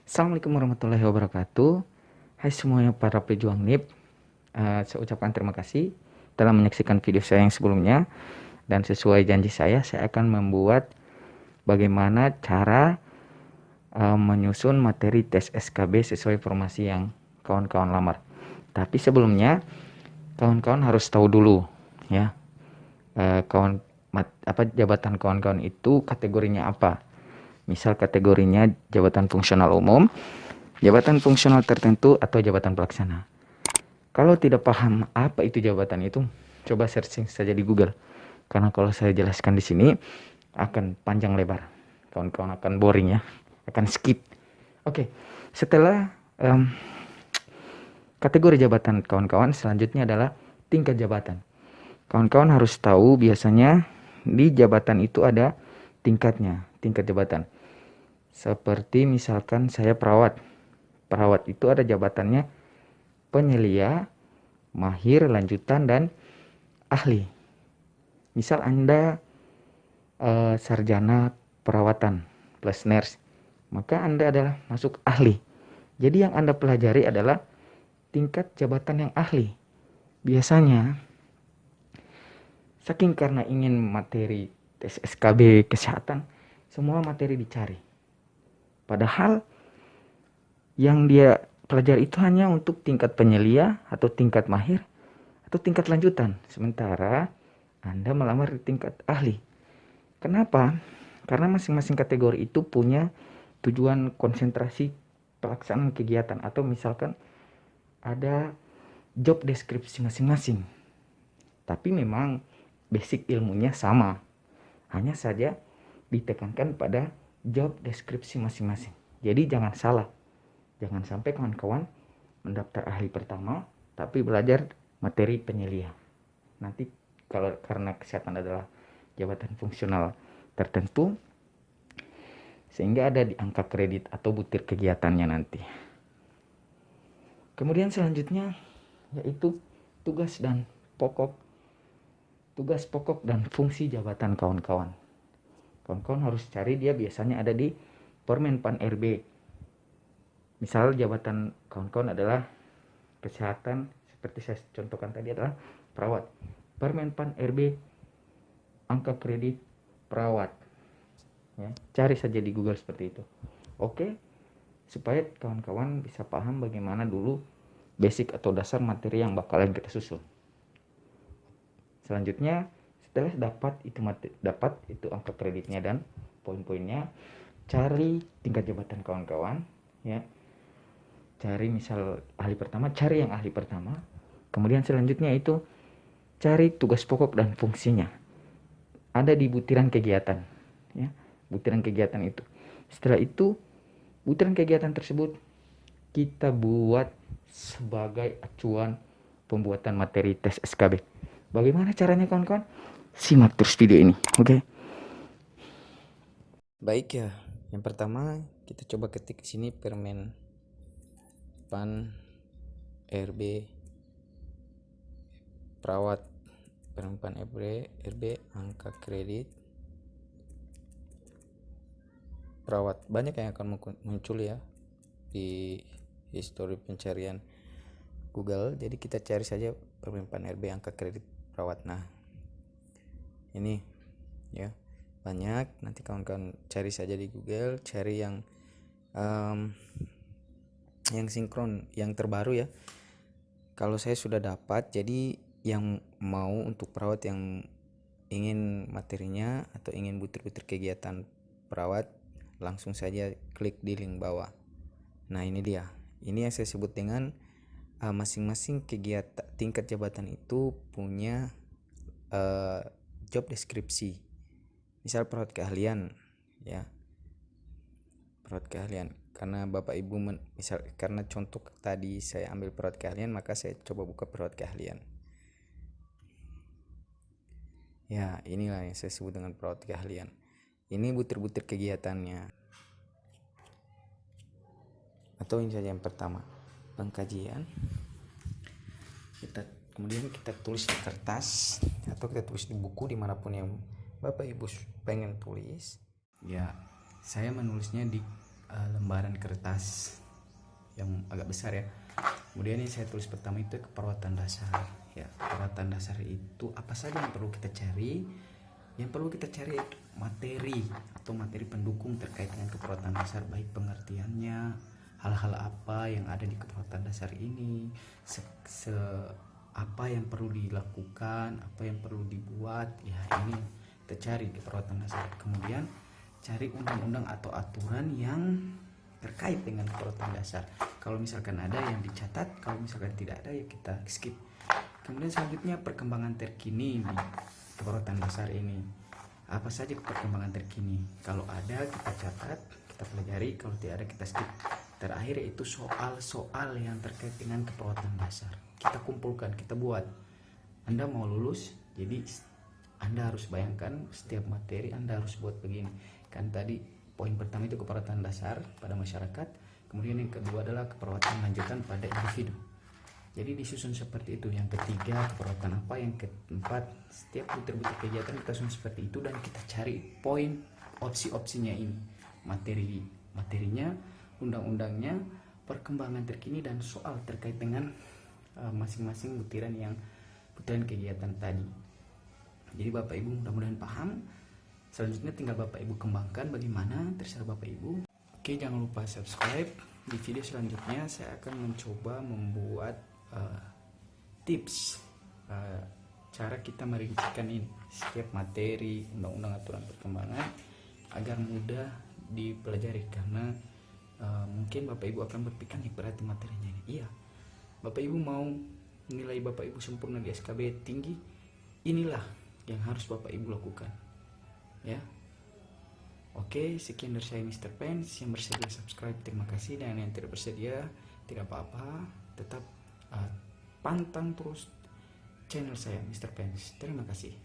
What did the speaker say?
Assalamualaikum warahmatullahi wabarakatuh. Hai semuanya para pejuang NIP. Saya ucapkan terima kasih telah menyaksikan video saya yang sebelumnya. Dan sesuai janji saya akan membuat bagaimana cara menyusun materi tes SKB sesuai formasi yang kawan-kawan lamar. Tapi sebelumnya kawan-kawan harus tahu dulu ya, jabatan kawan-kawan itu kategorinya apa. Misal kategorinya jabatan fungsional umum, jabatan fungsional tertentu, atau jabatan pelaksana. Kalau tidak paham apa itu jabatan itu, coba searching saja di Google. Karena kalau saya jelaskan di sini akan panjang lebar. Kawan-kawan akan boring ya, akan skip. Oke, setelah kategori jabatan kawan-kawan, selanjutnya adalah tingkat jabatan. Kawan-kawan harus tahu biasanya di jabatan itu ada tingkatnya, tingkat jabatan. Seperti misalkan saya perawat. Perawat itu ada jabatannya penyelia, mahir, lanjutan, dan ahli. Misal Anda sarjana perawatan plus nurse, maka Anda adalah masuk ahli. Jadi yang Anda pelajari adalah tingkat jabatan yang ahli. Biasanya, saking karena ingin materi tes SKB kesehatan, semua materi dicari. Padahal yang dia pelajari itu hanya untuk tingkat penyelia atau tingkat mahir atau tingkat lanjutan. Sementara Anda melamar di tingkat ahli. Kenapa? Karena masing-masing kategori itu punya tujuan konsentrasi pelaksanaan kegiatan, atau misalkan ada job deskripsi masing-masing. Tapi memang basic ilmunya sama. Hanya saja ditekankan pada job deskripsi masing-masing. Jadi jangan salah. Jangan sampai kawan-kawan mendaftar ahli pertama tapi belajar materi penyelia. Nanti kalau karena kesehatan adalah jabatan fungsional tertentu, sehingga ada di angka kredit atau butir kegiatannya nanti. Kemudian selanjutnya yaitu tugas pokok dan fungsi jabatan kawan-kawan. Kawan-kawan harus cari, dia biasanya ada di Permenpan RB. Misal jabatan kawan-kawan adalah kesehatan, seperti saya contohkan tadi adalah perawat. Permenpan RB angka kredit perawat. Ya, cari saja di Google seperti itu. Oke, supaya kawan-kawan bisa paham bagaimana dulu basic atau dasar materi yang bakalan kita susun. Selanjutnya, setelah dapat itu angka kreditnya dan poin-poinnya, cari tingkat jabatan kawan-kawan ya. Cari misal ahli pertama, cari yang ahli pertama. Kemudian selanjutnya itu cari tugas pokok dan fungsinya. Ada di butiran kegiatan ya, butiran kegiatan itu. Setelah itu butiran kegiatan tersebut kita buat sebagai acuan pembuatan materi tes SKB. Bagaimana caranya kawan-kawan? Simak terus video ini, oke? Baik ya, yang pertama kita coba ketik sini Permenpan RB perawat. Permenpan RB angka kredit perawat. Banyak yang akan muncul ya di histori pencarian Google. Jadi kita cari saja Permenpan RB angka kredit perawat. Nah, ini ya, banyak. Nanti kawan-kawan cari saja di Google, cari yang sinkron, yang terbaru ya. Kalau saya sudah dapat, jadi yang mau untuk perawat yang ingin materinya atau ingin butir-butir kegiatan perawat, langsung saja klik di link bawah. Nah, ini dia. Ini yang saya sebut dengan masing-masing kegiatan tingkat jabatan itu punya job deskripsi. Misal perawat keahlian ya. Perawat keahlian. Karena Bapak Ibu misal karena contoh tadi saya ambil perawat keahlian, maka saya coba buka perawat keahlian. Ya, inilah yang saya sebut dengan perawat keahlian. Ini butir-butir kegiatannya. Atau ini saja yang pertama, pengkajian. Kemudian kita tulis di kertas atau kita tulis di buku, dimanapun yang Bapak Ibu pengen tulis. Ya, saya menulisnya di lembaran kertas yang agak besar ya. Kemudian yang saya tulis pertama itu keperawatan dasar ya. Keperawatan dasar itu apa saja yang perlu kita cari? Yang perlu kita cari itu materi atau materi pendukung terkait dengan keperawatan dasar, baik pengertiannya, hal-hal apa yang ada di keperawatan dasar ini, apa yang perlu dilakukan, apa yang perlu dibuat ya. Ini kita cari di keperawatan dasar. Kemudian cari undang-undang atau aturan yang terkait dengan keperawatan dasar. Kalau misalkan ada yang dicatat, kalau misalkan tidak ada ya kita skip. Kemudian selanjutnya perkembangan terkini di keperawatan dasar ini. Apa saja perkembangan terkini? Kalau ada kita catat, kita pelajari, kalau tidak ada kita skip. Terakhir yaitu soal-soal yang terkait dengan keperawatan dasar. Kita kumpulkan, kita buat. Anda mau lulus, jadi Anda harus bayangkan setiap materi Anda harus buat begini. Kan tadi poin pertama itu keperawatan dasar pada masyarakat, kemudian yang kedua adalah keperawatan lanjutan pada individu. Jadi disusun seperti itu. Yang ketiga keperawatan apa, yang keempat setiap butir-butir kegiatan kita susun seperti itu, dan kita cari poin opsi-opsinya ini, materinya, undang-undangnya, perkembangan terkini, dan soal terkait dengan masing-masing butiran kegiatan tadi. Jadi Bapak Ibu mudah-mudahan paham. Selanjutnya tinggal Bapak Ibu kembangkan bagaimana, terserah Bapak Ibu. Oke, jangan lupa subscribe. Di video selanjutnya saya akan mencoba membuat tips cara kita merincikan ini setiap materi, undang-undang, aturan perkembangan agar mudah dipelajari. Karena mungkin Bapak Ibu akan berpikir nih berarti materinya ini. Iya, Bapak Ibu mau nilai Bapak Ibu sempurna di SKB tinggi, inilah yang harus Bapak Ibu lakukan ya. Oke, sekian dari saya Mr. Pens. Yang bersedia subscribe terima kasih, dan yang tidak bersedia tidak apa-apa, tetap pantang terus channel saya Mr. Pens. Terima kasih.